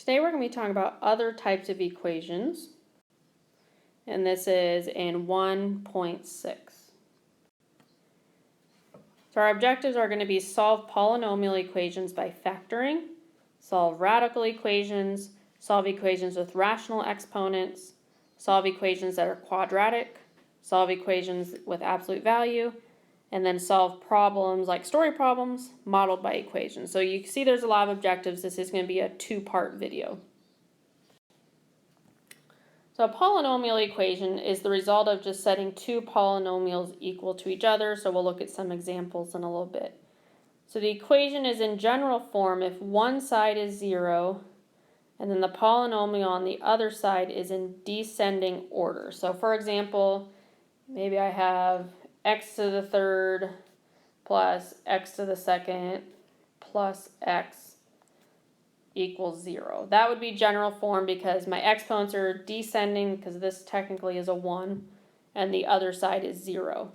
Today we're going to be talking about other types of equations, and this is in 1.6. So our objectives are going to be solve polynomial equations by factoring, solve radical equations, solve equations with rational exponents, solve equations that are quadratic, solve equations with absolute value, and then solve problems like story problems modeled by equations. So you can see there's a lot of objectives. This is going to be a two-part video. So a polynomial equation is the result of just setting two polynomials equal to each other. So we'll look at some examples in a little bit. So the equation is in general form if one side is 0 and then the polynomial on the other side is in descending order. So for example, maybe I have x to the third plus x to the second plus x equals 0. That would be general form because my exponents are descending because this technically is a 1 and the other side is 0.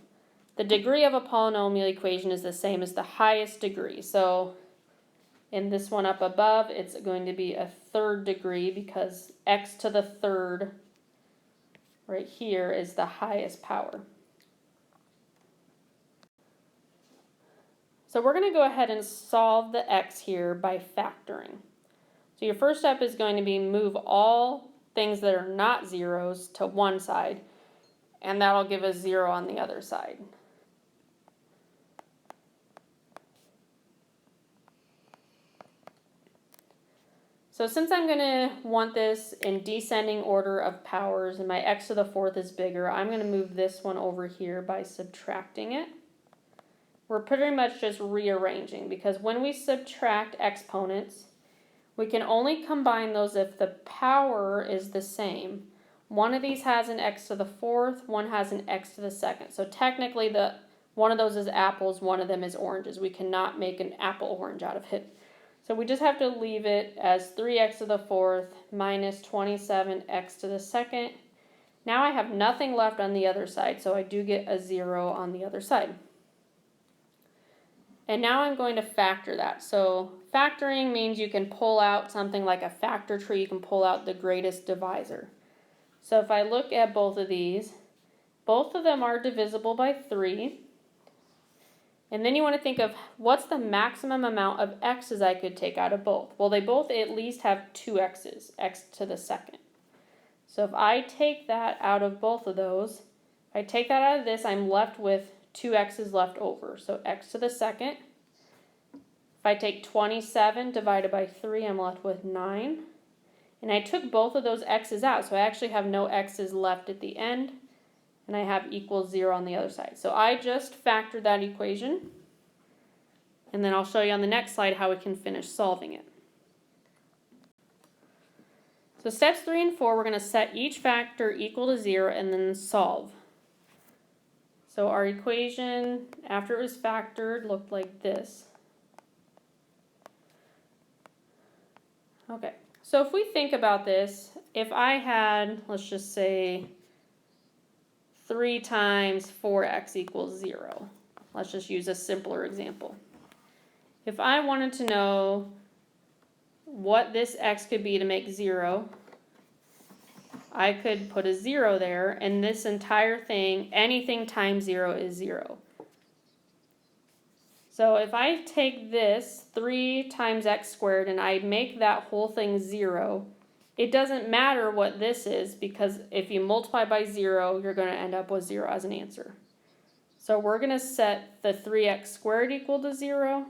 The degree of a polynomial equation is the same as the highest degree. So in this one up above, it's going to be a third degree because x to the third right here is the highest power. So we're going to go ahead and solve the x here by factoring. So your first step is going to be move all things that are not zeros to one side, and that'll give us 0 on the other side. So since I'm going to want this in descending order of powers and my x to the fourth is bigger, I'm going to move this one over here by subtracting it. We're pretty much just rearranging because when we subtract exponents, we can only combine those if the power is the same. One of these has an x to the fourth, one has an x to the second. So technically one of those is apples, one of them is oranges. We cannot make an apple orange out of it. So we just have to leave it as 3x to the fourth minus 27x to the second. Now I have nothing left on the other side, so I do get a 0 on the other side. And now I'm going to factor that. So factoring means you can pull out something like a factor tree. You can pull out the greatest divisor. So if I look at both of these, both of them are divisible by 3. And then you want to think of what's the maximum amount of x's I could take out of both. Well, they both at least have 2 x's, x to the second. So if I take that out of both of those, if I take that out of this, I'm left with 2 x's left over. So x to the second. If I take 27 divided by 3, I'm left with 9. And I took both of those x's out, so I actually have no x's left at the end. And I have equals 0 on the other side. So I just factored that equation. And then I'll show you on the next slide how we can finish solving it. So steps 3 and 4, we're going to set each factor equal to 0 and then solve. So our equation, after it was factored, looked like this. Okay, so if we think about this, if I had, let's just say, 3 times 4x equals 0. Let's just use a simpler example. If I wanted to know what this x could be to make 0, I could put a 0 there, and this entire thing, anything times 0 is 0. So if I take this 3 times x squared and I make that whole thing 0, it doesn't matter what this is because if you multiply by 0, you're going to end up with 0 as an answer. So we're going to set the 3x squared equal to 0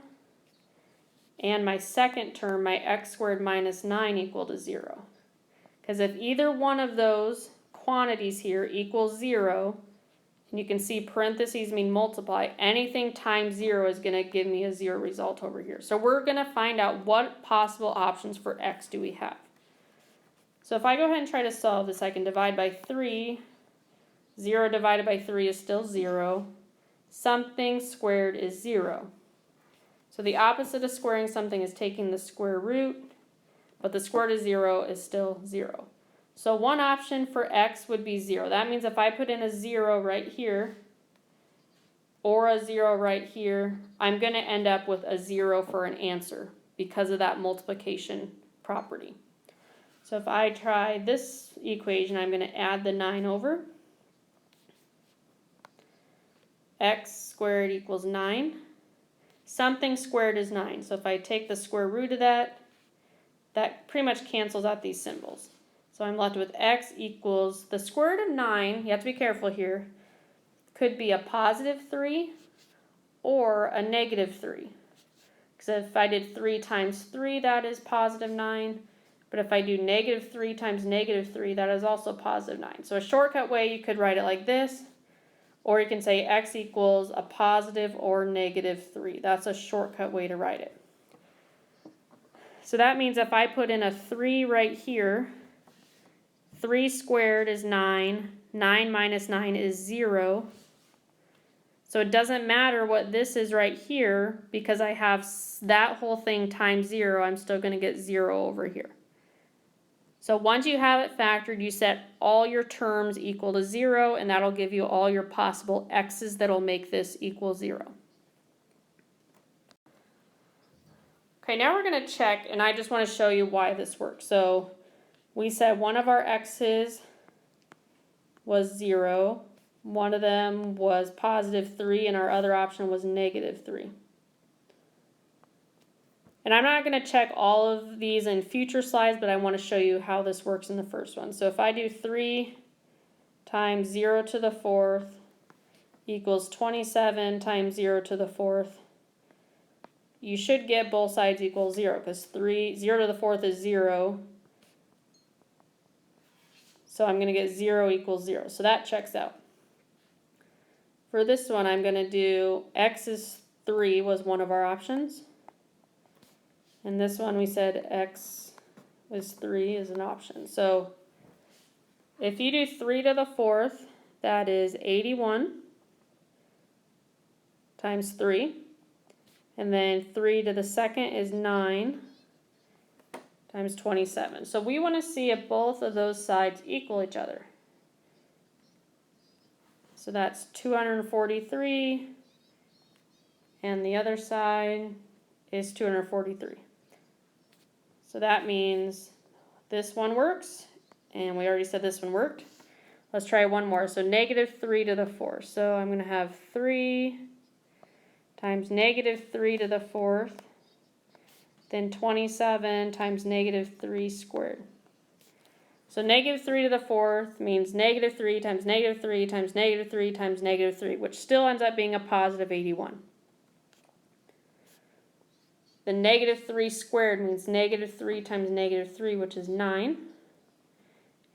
and my second term, my x squared minus 9 equal to 0. Because if either one of those quantities here equals 0, and you can see parentheses mean multiply, anything times 0 is going to give me a 0 result over here. So we're going to find out what possible options for x do we have. So if I go ahead and try to solve this, I can divide by 3. 0 divided by 3 is still 0. Something squared is 0. So the opposite of squaring something is taking the square root, but the square root of 0 is still 0. So one option for x would be 0. That means if I put in a 0 right here, or a 0 right here, I'm going to end up with a 0 for an answer because of that multiplication property. So if I try this equation, I'm going to add the 9 over. X squared equals 9. Something squared is 9. So if I take the square root of that, that pretty much cancels out these symbols. So I'm left with x equals, the square root of 9, you have to be careful here, could be a positive 3 or a negative 3. Because if I did 3 times 3, that is positive 9. But if I do negative 3 times negative 3, that is also positive 9. So a shortcut way, you could write it like this. Or you can say x equals a positive or negative 3. That's a shortcut way to write it. So that means if I put in a 3 right here, 3 squared is 9. 9 minus 9 is 0. So it doesn't matter what this is right here, because I have that whole thing times 0, I'm still going to get 0 over here. So once you have it factored, you set all your terms equal to 0, and that'll give you all your possible x's that'll make this equal 0. Okay, now we're going to check, and I just want to show you why this works. So we said one of our x's was 0. One of them was positive 3, and our other option was negative 3. And I'm not going to check all of these in future slides, but I want to show you how this works in the first one. So if I do 3 times 0 to the 4th equals 27 times 0 to the 4th, you should get both sides equal 0, because 0 to the 4th is 0. So I'm going to get 0 equals 0. So that checks out. For this one, I'm going to do x is 3 was one of our options. And this one we said x is 3 is an option. So if you do 3 to the 4th, that is 81 times 3. And then 3 to the 2nd is 9 times 27. So we want to see if both of those sides equal each other. So that's 243, and the other side is 243. So that means this one works, and we already said this one worked. Let's try one more. So negative 3 to the 4th. So I'm going to have 3 times negative 3 to the 4th, then 27 times negative 3 squared. So negative 3 to the 4th means negative 3 times negative 3 times negative 3 times negative 3, which still ends up being a positive 81. The negative 3 squared means negative 3 times negative 3, which is 9.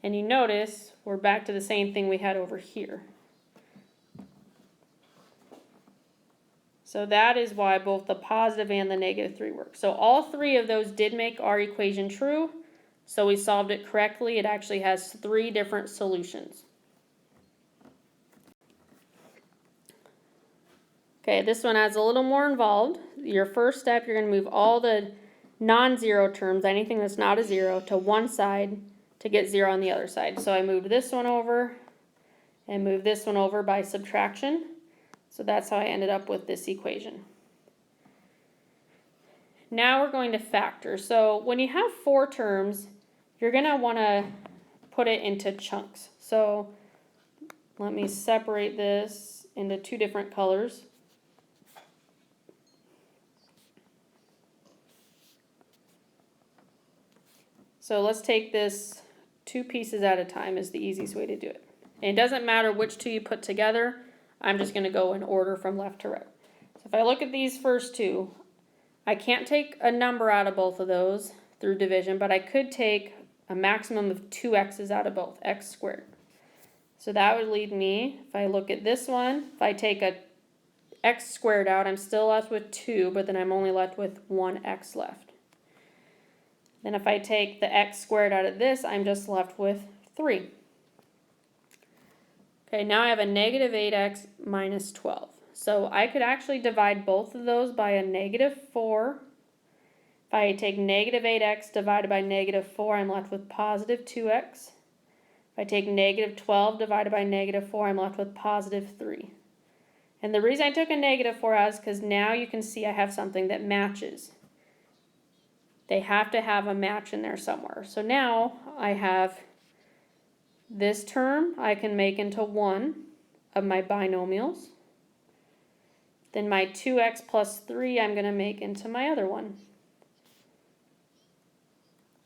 And you notice we're back to the same thing we had over here. So that is why both the positive and the negative 3 work. So all three of those did make our equation true. So we solved it correctly. It actually has 3 different solutions. Okay, this one has a little more involved. Your first step, you're going to move all the non-zero terms, anything that's not a 0, to one side to get 0 on the other side. So I moved this one over and moved this one over by subtraction. So that's how I ended up with this equation. Now we're going to factor. So when you have 4 terms, you're going to want to put it into chunks. So let me separate this into 2 different colors. So let's take this 2 pieces at a time is the easiest way to do it. And it doesn't matter which 2 you put together. I'm just going to go in order from left to right. So if I look at these first 2, I can't take a number out of both of those through division, but I could take a maximum of 2 x's out of both, x squared. So that would lead me, if I look at this one, if I take a x squared out, I'm still left with 2, but then I'm only left with 1 x left. Then if I take the x squared out of this, I'm just left with 3. Okay, now I have a negative 8x minus 12. So I could actually divide both of those by a negative 4. If I take negative 8x divided by negative 4, I'm left with positive 2x. If I take negative 12 divided by negative 4, I'm left with positive 3. And the reason I took a negative 4 out is because now you can see I have something that matches. They have to have a match in there somewhere. So now I have this term I can make into one of my binomials. Then my 2x plus 3 I'm going to make into my other one.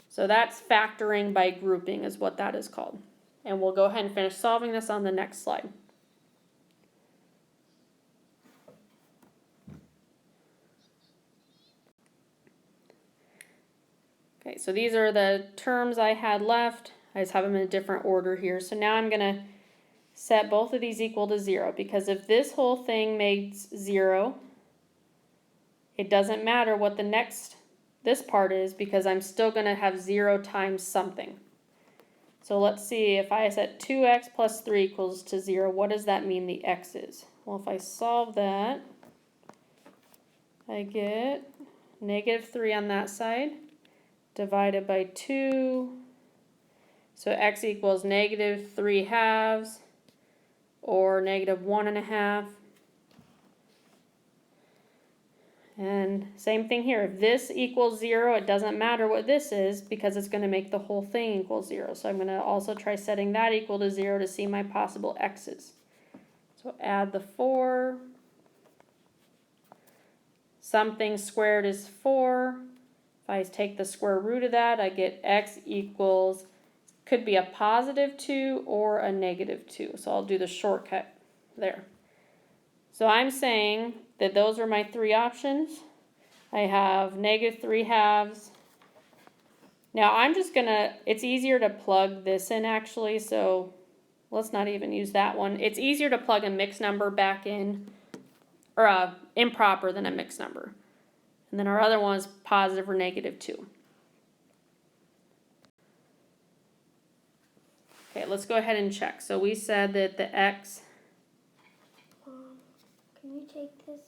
So that's factoring by grouping is what that is called. And we'll go ahead and finish solving this on the next slide. Okay, so these are the terms I had left. I just have them in a different order here. So now I'm going to set both of these equal to 0, because if this whole thing makes 0, it doesn't matter what this part is, because I'm still going to have 0 times something. So let's see, if I set 2x plus 3 equals to 0, what does that mean the x is? Well, if I solve that, I get negative 3 on that side, divided by 2. So x equals negative 3 halves, or negative 1.5. And same thing here. If this equals 0, it doesn't matter what this is, because it's going to make the whole thing equal 0. So I'm going to also try setting that equal to 0 to see my possible x's. So add the 4. Something squared is 4. If I take the square root of that, I get x equals, could be a positive 2 or a negative 2. So I'll do the shortcut there. So I'm saying that those are my three options. I have negative 3 halves. Now I'm just gonna, it's easier to plug this in actually, so let's not even use that one. It's easier to plug a mixed number back in, or a improper than a mixed number. And then our other one is positive or negative 2. Okay, let's go ahead and check. So we said that the x... Can you take this?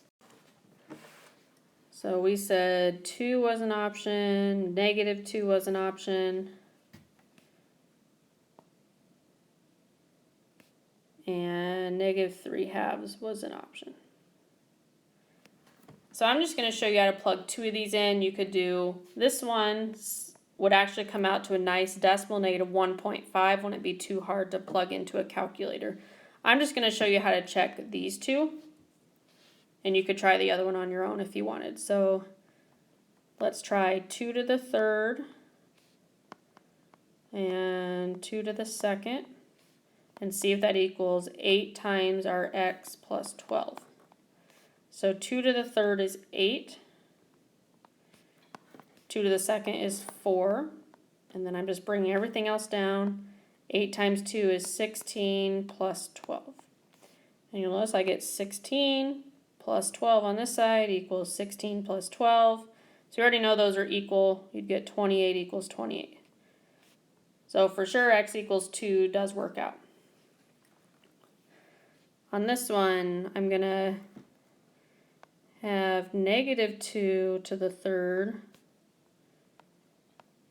So we said 2 was an option, negative 2 was an option, and negative 3 halves was an option. So I'm just going to show you how to plug 2 of these in. You could do, this one would actually come out to a nice decimal, negative 1.5, wouldn't be too hard to plug into a calculator. I'm just going to show you how to check these two. And you could try the other one on your own if you wanted. So let's try 2 to the third and 2 to the second and see if that equals 8 times our x plus 12. So 2 to the third is 8. 2 to the second is 4. And then I'm just bringing everything else down. 8 times 2 is 16 plus 12. And you'll notice I get 16 plus 12 on this side equals 16 plus 12. So you already know those are equal. You'd get 28 equals 28. So for sure x equals 2 does work out. On this one, I'm going to have negative 2 to the third,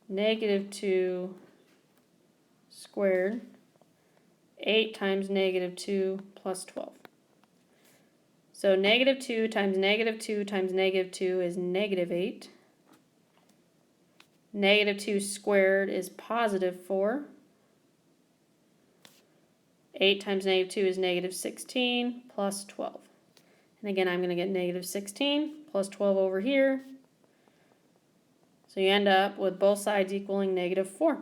negative 2 squared, 8 times negative 2 plus 12. So negative 2 times negative 2 times negative 2 is negative 8. Negative 2 squared is positive 4. 8 times negative 2 is negative 16 plus 12. And again, I'm going to get negative 16 plus 12 over here. So you end up with both sides equaling negative 4.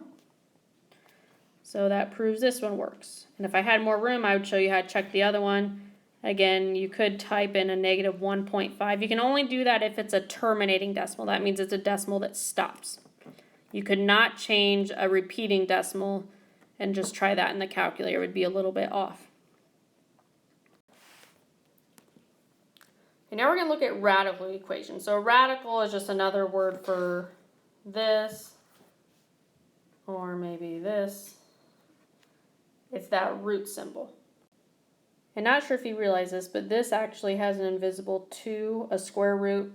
So that proves this one works. And if I had more room, I would show you how to check the other one. Again, you could type in a negative 1.5. You can only do that if it's a terminating decimal. That means it's a decimal that stops. You could not change a repeating decimal and just try that in the calculator. It would be a little bit off. And now we're going to look at radical equations. So a radical is just another word for this, or maybe this. It's that root symbol. And not sure if you realize this, but this actually has an invisible 2. A square root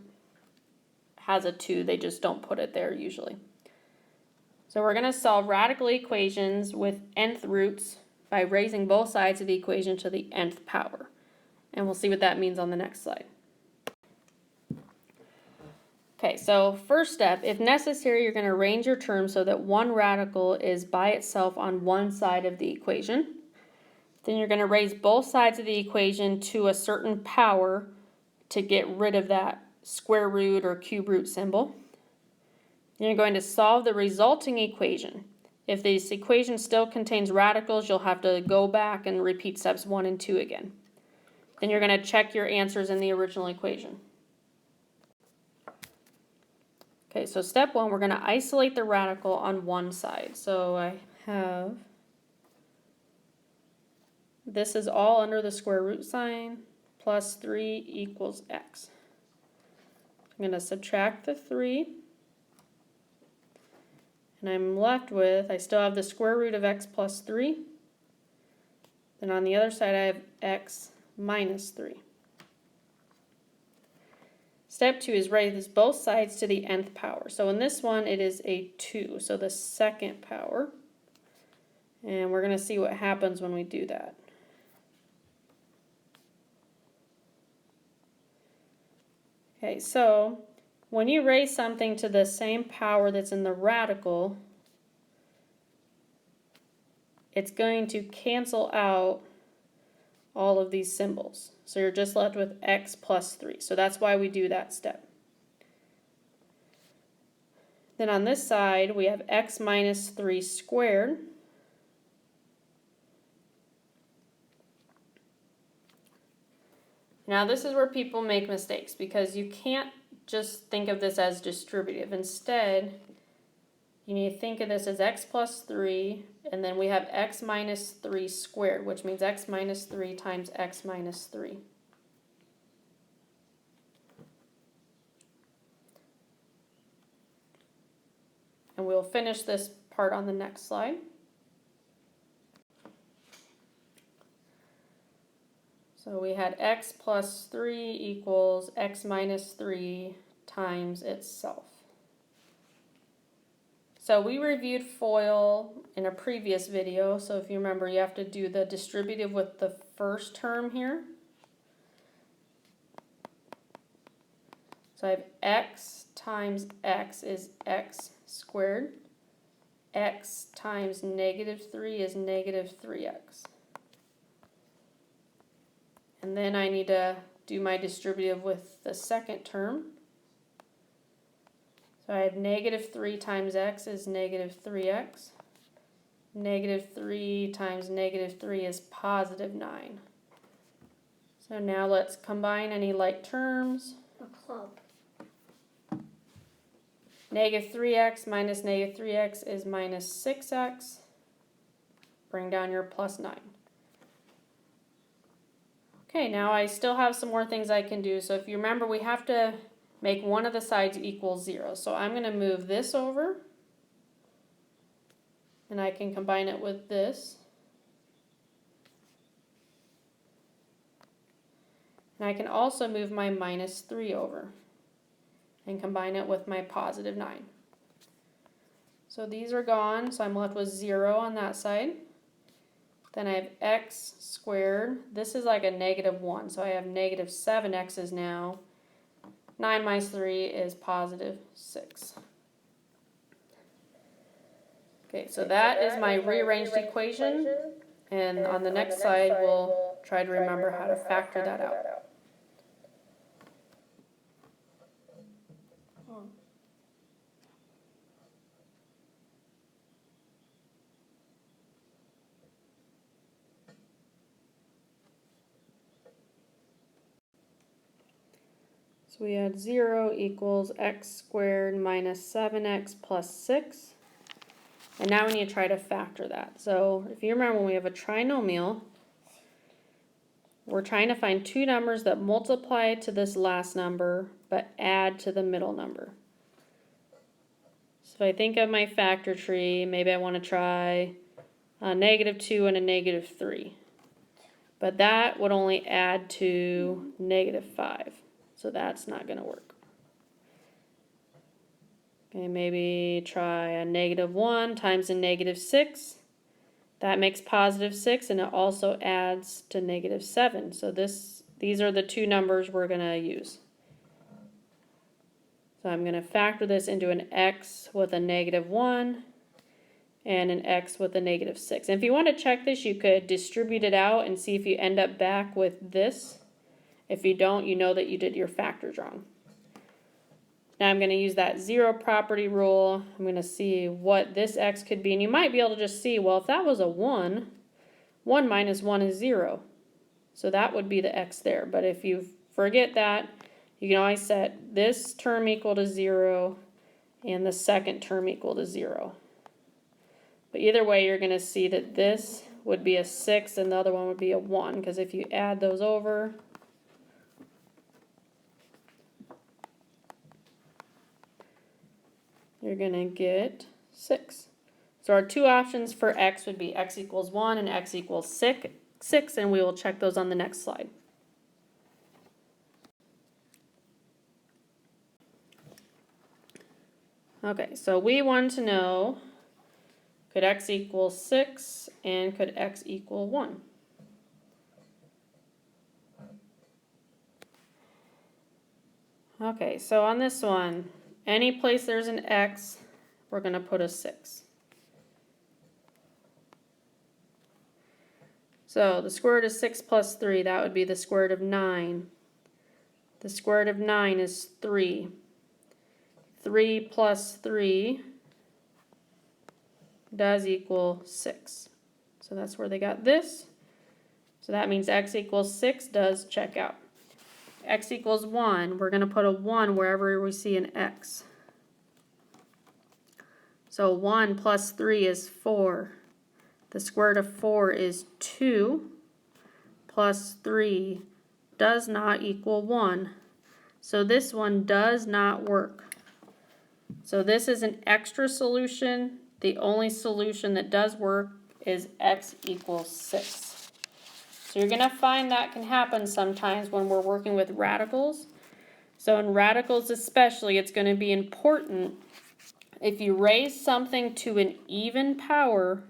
has a 2. They just don't put it there usually. So we're going to solve radical equations with nth roots by raising both sides of the equation to the nth power. And we'll see what that means on the next slide. Okay, so first step, if necessary, you're going to arrange your terms so that one radical is by itself on one side of the equation. Then you're going to raise both sides of the equation to a certain power to get rid of that square root or cube root symbol. Then you're going to solve the resulting equation. If this equation still contains radicals, you'll have to go back and repeat steps 1 and 2 again. Then you're going to check your answers in the original equation. Okay, so step 1, we're going to isolate the radical on one side. So I have, this is all under the square root sign, plus 3 equals x. I'm going to subtract the 3, and I'm left with, I still have the square root of x plus 3. Then on the other side I have x minus 3. Step 2 is raise both sides to the nth power. So in this one it is a 2, so the second power. And we're going to see what happens when we do that. Okay, so when you raise something to the same power that's in the radical, it's going to cancel out all of these symbols. So you're just left with x plus 3. So that's why we do that step. Then on this side, we have x minus 3 squared. Now this is where people make mistakes because you can't just think of this as distributive. Instead, you need to think of this as x plus 3, and then we have x minus 3 squared, which means x minus 3 times x minus 3. And we'll finish this part on the next slide. So we had x plus 3 equals x minus 3 times itself. So we reviewed FOIL in a previous video, so if you remember, you have to do the distributive with the first term here. So I have x times x is x squared. X times negative 3 is negative 3x. And then I need to do my distributive with the second term. So I have negative 3 times x is negative 3x. Negative 3 times negative 3 is positive 9. So now let's combine any like terms. A club. Negative 3x minus negative 3x is minus 6x. Bring down your plus 9. Okay, now I still have some more things I can do. So if you remember, we have to make one of the sides equal 0. So I'm going to move this over, and I can combine it with this. And I can also move my minus 3 over and combine it with my positive 9. So these are gone, so I'm left with 0 on that side. Then I have x squared. This is like a negative 1, so I have negative 7x's now. 9 minus 3 is positive 6. Okay, so that is my rearranged equation, and on the next slide we'll try to remember how to factor that out. So we had 0 equals x squared minus 7x plus 6. And now we need to try to factor that. So if you remember, when we have a trinomial, we're trying to find two numbers that multiply to this last number but add to the middle number. So if I think of my factor tree, maybe I want to try a negative 2 and a negative 3. But that would only add to negative 5. So that's not going to work. Okay, maybe try a negative 1 times a negative 6. That makes positive 6, and it also adds to negative 7. So these are the two numbers we're going to use. So I'm going to factor this into an x with a -1 and an x with a -6. And if you want to check this, you could distribute it out and see if you end up back with this. If you don't, you know that you did your factors wrong. Now I'm going to use that zero property rule. I'm going to see what this x could be. And you might be able to just see, well, if that was a 1, 1 minus 1 is 0. So that would be the x there. But if you forget that, you can always set this term equal to 0 and the second term equal to 0. But either way, you're going to see that this would be a 6 and the other one would be a 1, because if you add those over, you're going to get 6. So our two options for x would be x equals 1 and x equals 6, and we will check those on the next slide. Okay, so we want to know, could x equal 6 and could x equal 1? Okay, so on this one, any place there's an x, we're going to put a 6. So the square root of 6 plus 3, that would be the square root of 9. The square root of 9 is 3. 3 plus 3 does equal 6. So that's where they got this. So that means x equals 6 does check out. X equals 1, we're going to put a 1 wherever we see an x. So 1 plus 3 is 4. The square root of 4 is 2 plus 3 does not equal 1. So this one does not work. So this is an extra solution. The only solution that does work is x equals 6. So you're going to find that can happen sometimes when we're working with radicals. So in radicals especially, it's going to be important if you raise something to an even power.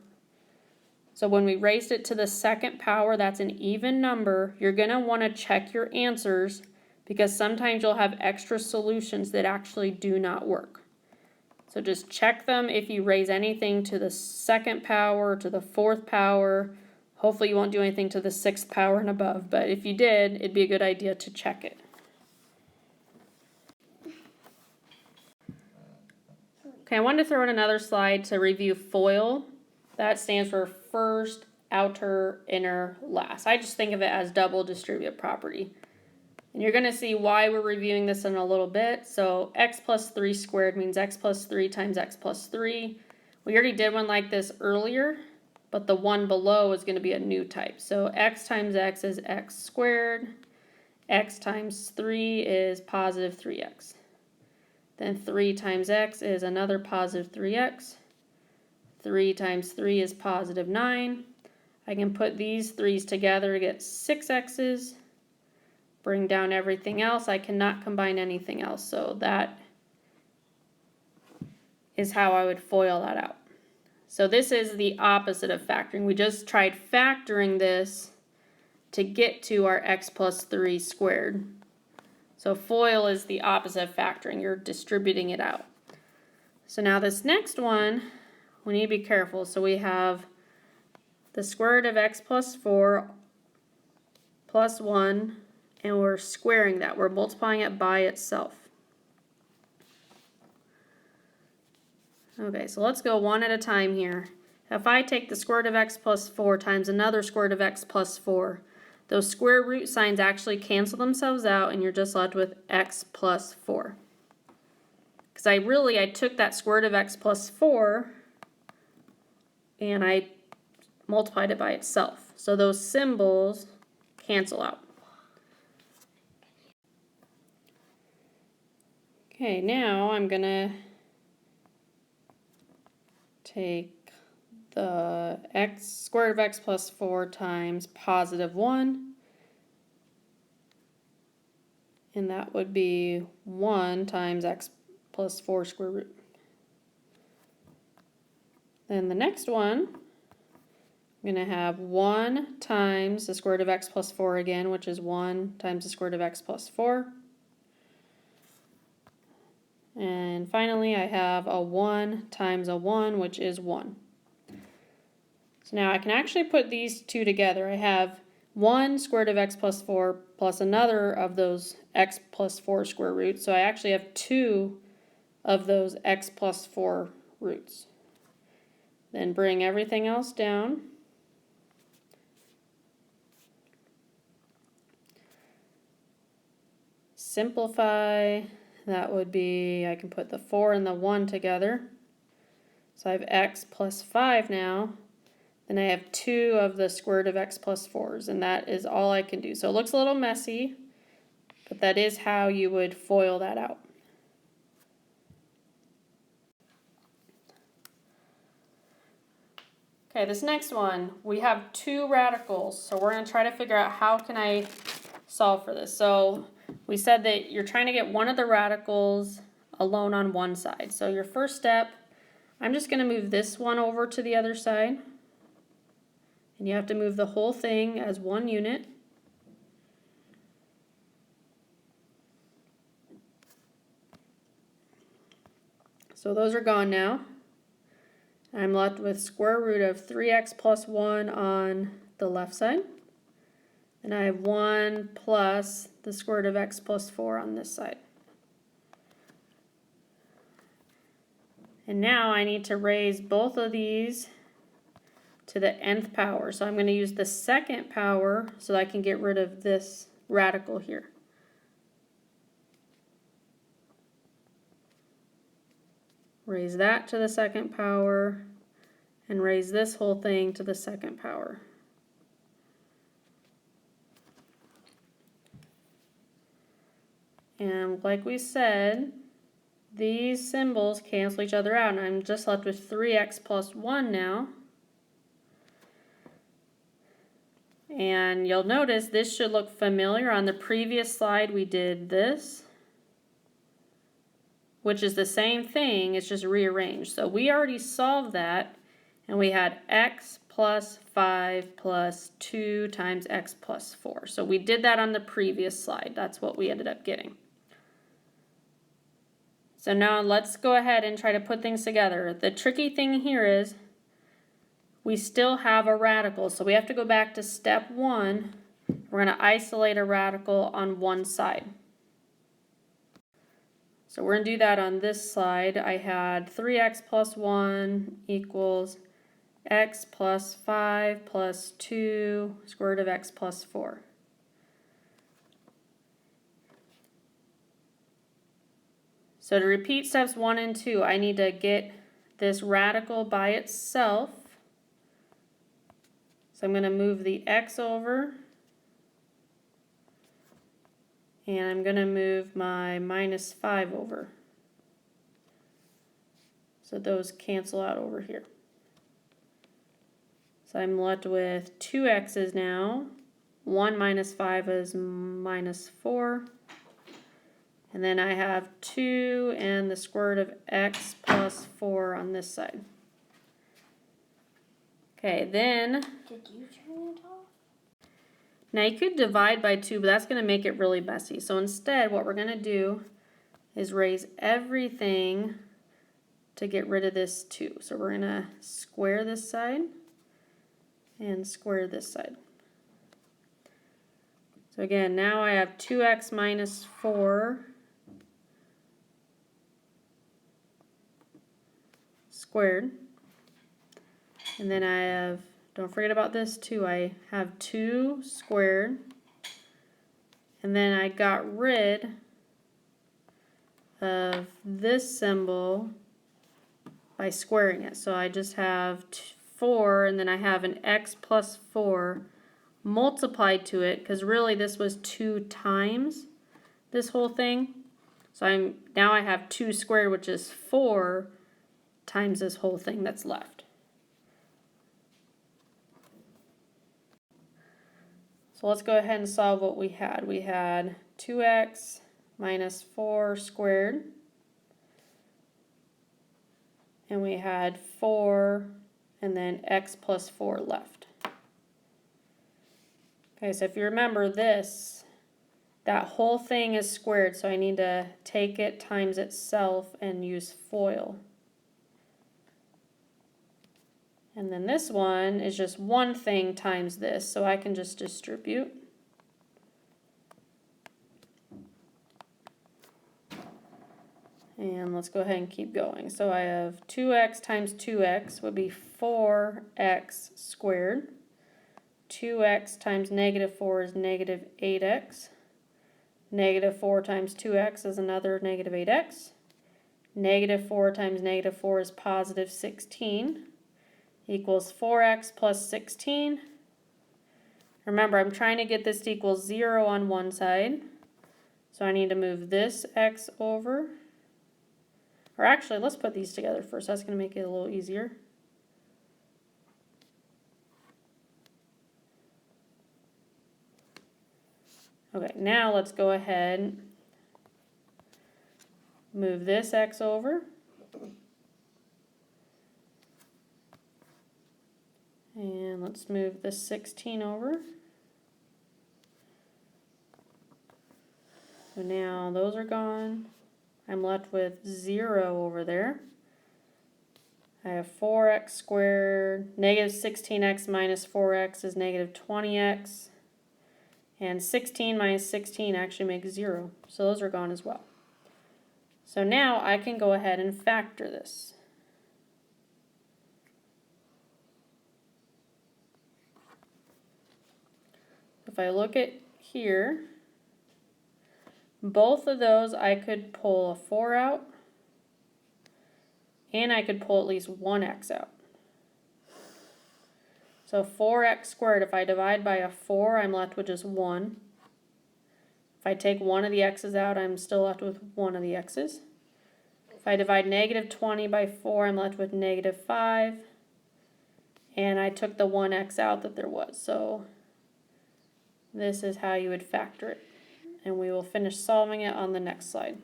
So when we raised it to the second power, that's an even number, you're going to want to check your answers because sometimes you'll have extra solutions that actually do not work. So just check them if you raise anything to the second power, to the fourth power. Hopefully you won't do anything to the sixth power and above, but if you did, it'd be a good idea to check it. Okay, I wanted to throw in another slide to review FOIL. That stands for first, outer, inner, last. I just think of it as double distributive property. And you're going to see why we're reviewing this in a little bit. So x plus 3 squared means x plus 3 times x plus 3. We already did one like this earlier, but the one below is going to be a new type. So x times x is x squared. X times 3 is positive 3x. Then 3 times x is another positive 3x. 3 times 3 is positive 9. I can put these 3's together to get 6x's. Bring down everything else. I cannot combine anything else. So that is how I would FOIL that out. So this is the opposite of factoring. We just tried factoring this to get to our x plus 3 squared. So FOIL is the opposite of factoring. You're distributing it out. So now this next one, we need to be careful. So we have the square root of x plus 4 plus 1, and we're squaring that. We're multiplying it by itself. Okay, so let's go one at a time here. If I take the square root of x plus 4 times another square root of x plus 4, those square root signs actually cancel themselves out and you're just left with x plus 4. Because I took that square root of x plus 4 and I multiplied it by itself. So those symbols cancel out. Okay, now I'm going to take the square root of x plus 4 times positive 1. And that would be 1 times x plus 4 square root. Then the next one, I'm going to have 1 times the square root of x plus 4 again, which is 1 times the square root of x plus 4. And finally, I have a 1 times a 1, which is 1. So now I can actually put these two together. I have 1 square root of x plus 4 plus another of those x plus 4 square roots. So I actually have 2 of those x plus 4 roots. Then bring everything else down. Simplify. That would be, I can put the 4 and the 1 together. So I have x plus 5 now. Then I have 2 of the square root of x plus 4s, and that is all I can do. So it looks a little messy, but that is how you would FOIL that out. Okay, this next one, we have 2 radicals, so we're going to try to figure out how can I solve for this. So we said that you're trying to get one of the radicals alone on one side. So your first step, I'm just going to move this one over to the other side. And you have to move the whole thing as one unit. So those are gone now. I'm left with square root of 3x plus 1 on the left side. And I have 1 plus the square root of x plus 4 on this side. And now I need to raise both of these to the nth power. So I'm going to use the second power so that I can get rid of this radical here. Raise that to the second power and raise this whole thing to the second power. And like we said, these symbols cancel each other out, and I'm just left with 3x plus 1 now. And you'll notice this should look familiar. On the previous slide we did this, which is the same thing, it's just rearranged. So we already solved that, and we had x plus 5 plus 2 times x plus 4. So we did that on the previous slide. That's what we ended up getting. So now let's go ahead and try to put things together. The tricky thing here is we still have a radical, so we have to go back to step 1. We're going to isolate a radical on one side. So we're going to do that on this slide. I had 3x plus 1 equals x plus 5 plus 2 square root of x plus 4. So to repeat steps 1 and 2, I need to get this radical by itself. So I'm going to move the x over, and I'm going to move my minus 5 over. So those cancel out over here. So I'm left with 2 x's now. 1 minus 5 is minus 4. And then I have 2 and the square root of x plus 4 on this side. Okay, then... Did you turn it off? Now you could divide by 2, but that's going to make it really messy. So instead, what we're going to do is raise everything to get rid of this 2. So we're going to square this side and square this side. So again, now I have 2x minus 4 squared. And then I have, don't forget about this 2, I have 2 squared. And then I got rid of this symbol by squaring it. So I just have 4, and then I have an x plus 4 multiplied to it, because really this was 2 times this whole thing. So now I have 2 squared, which is 4 times this whole thing that's left. So let's go ahead and solve what we had. We had 2x minus 4 squared, and we had 4 and then x plus 4 left. Okay, so if you remember, this that whole thing is squared, so I need to take it times itself and use FOIL. And then this one is just one thing times this, so I can just distribute. And let's go ahead and keep going. So I have 2x times 2x would be 4x squared. 2x times negative 4 is negative 8x. Negative 4 times 2x is another negative 8x. Negative 4 times negative 4 is positive 16. Equals 4x plus 16. Remember, I'm trying to get this to equal 0 on one side. So I need to move this x over. Or actually, let's put these together first. That's going to make it a little easier. Okay, now let's go ahead, move this x over. And let's move this 16 over. So now those are gone. I'm left with 0 over there. I have 4x squared. Negative 16x minus 4x is negative 20x. And 16 minus 16 actually makes 0. So those are gone as well. So now I can go ahead and factor this. If I look at here, both of those I could pull a 4 out, and I could pull at least one x out. So 4x squared, if I divide by a 4, I'm left with just 1. If I take one of the x's out, I'm still left with one of the x's. If I divide negative 20 by 4, I'm left with negative 5. And I took the 1x out that there was. So this is how you would factor it. And we will finish solving it on the next slide.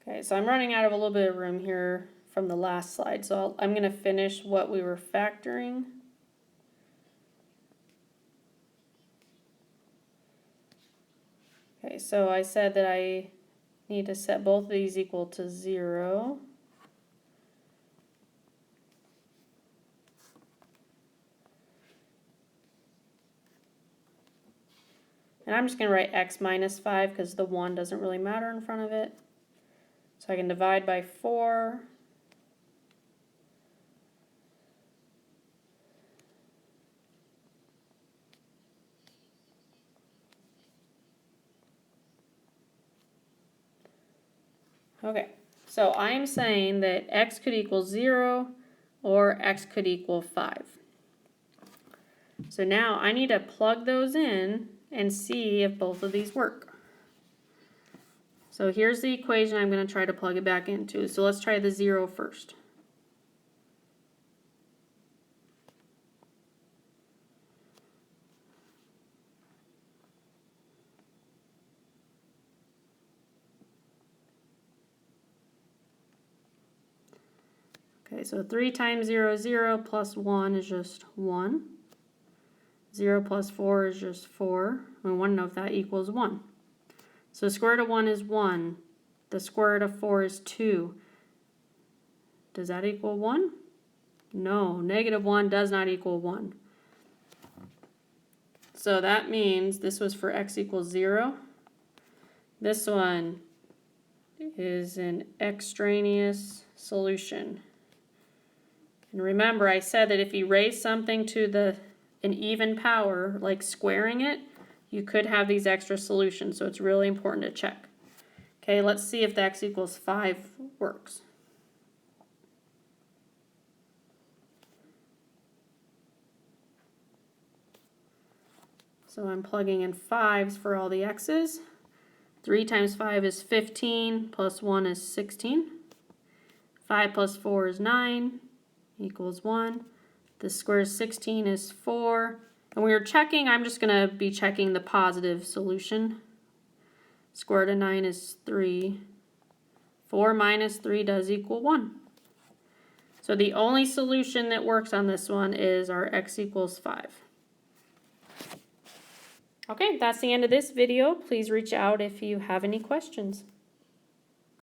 Okay, so I'm running out of a little bit of room here from the last slide, so I'm going to finish what we were factoring. Okay, so I said that I need to set both of these equal to 0. And I'm just going to write x minus 5 because the 1 doesn't really matter in front of it. So I can divide by 4. Okay, so I am saying that x could equal 0 or x could equal 5. So now I need to plug those in and see if both of these work. So here's the equation I'm going to try to plug it back into. So let's try the 0 first. Okay, so 3 times 0 is 0, plus 1 is just 1. 0 plus 4 is just 4. We want to know if that equals 1. So the square root of 1 is 1. The square root of 4 is 2. Does that equal 1? No, negative 1 does not equal 1. So that means this was for x equals 0. This one is an extraneous solution. And remember, I said that if you raise something to an even power, like squaring it, you could have these extra solutions, so it's really important to check. Okay, let's see if the x equals 5 works. So I'm plugging in 5s for all the x's. 3 times 5 is 15, plus 1 is 16. 5 plus 4 is 9, equals 1. The square of 16 is 4. And we were checking, I'm just going to be checking the positive solution. Square root of 9 is 3. 4 minus 3 does equal 1. So the only solution that works on this one is our x equals 5. Okay, that's the end of this video. Please reach out if you have any questions.